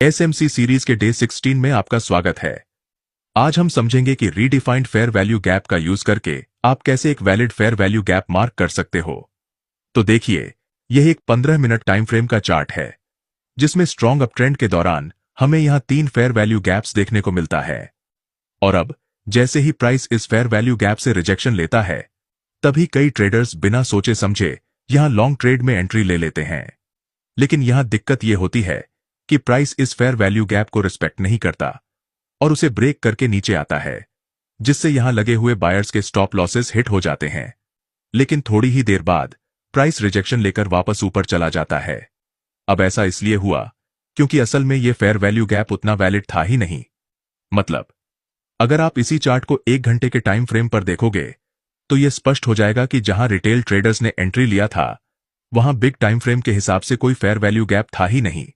SMC series के day 16 में आपका स्वागत है। आज हम समझेंगे कि रीडिफाइंड फेयर वैल्यू गैप का यूज करके आप कैसे एक valid fair value gap mark कर सकते हो। तो देखिए, यह एक 15 मिनट टाइम फ्रेम का चार्ट है, जिसमें स्ट्रॉन्ग अप ट्रेंड के दौरान हमें यहां 3 फेयर वैल्यू गैप्स देखने को मिलता है। और अब जैसे ही प्राइस इस फेयर वैल्यू गैप से रिजेक्शन लेता है, तभी कई ट्रेडर्स बिना सोचे समझे यहां लॉन्ग ट्रेड में एंट्री ले लेते हैं। लेकिन यहां दिक्कत यह होती है कि प्राइस इस फेयर वैल्यू गैप को रिस्पेक्ट नहीं करता और उसे ब्रेक करके नीचे आता है, जिससे यहां लगे हुए बायर्स के स्टॉप लॉसेस हिट हो जाते हैं। लेकिन थोड़ी ही देर बाद प्राइस रिजेक्शन लेकर वापस ऊपर चला जाता है। अब ऐसा इसलिए हुआ क्योंकि असल में यह फेयर वैल्यू गैप उतना वैलिड था ही नहीं। मतलब, अगर आप इसी चार्ट को 1 घंटे के टाइम फ्रेम पर देखोगे तो यह स्पष्ट हो जाएगा कि जहां रिटेल ट्रेडर्स ने एंट्री लिया था, वहां बिग टाइम फ्रेम के हिसाब से कोई फेयर वैल्यू गैप था ही नहीं,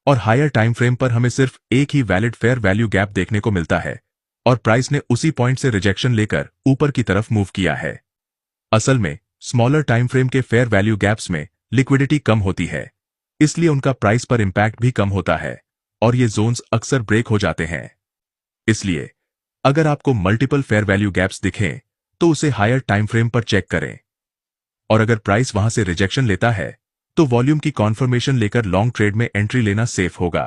और हायर टाइम फ्रेम पर हमें सिर्फ एक ही वैलिड फेयर वैल्यू गैप देखने को मिलता है, और प्राइस ने उसी पॉइंट से रिजेक्शन लेकर ऊपर की तरफ मूव किया है। असल में स्मॉलर टाइम फ्रेम के फेयर वैल्यू गैप्स में लिक्विडिटी कम होती है, इसलिए उनका प्राइस पर इंपैक्ट भी कम होता है और ये जोन्स अक्सर ब्रेक हो जाते हैं। इसलिए अगर आपको मल्टीपल फेयर वैल्यू गैप्स दिखें तो उसे हायर टाइम फ्रेम पर चेक करें, और अगर प्राइस वहां से रिजेक्शन लेता है तो वॉल्यूम की कॉन्फर्मेशन लेकर लॉन्ग ट्रेड में एंट्री लेना सेफ होगा।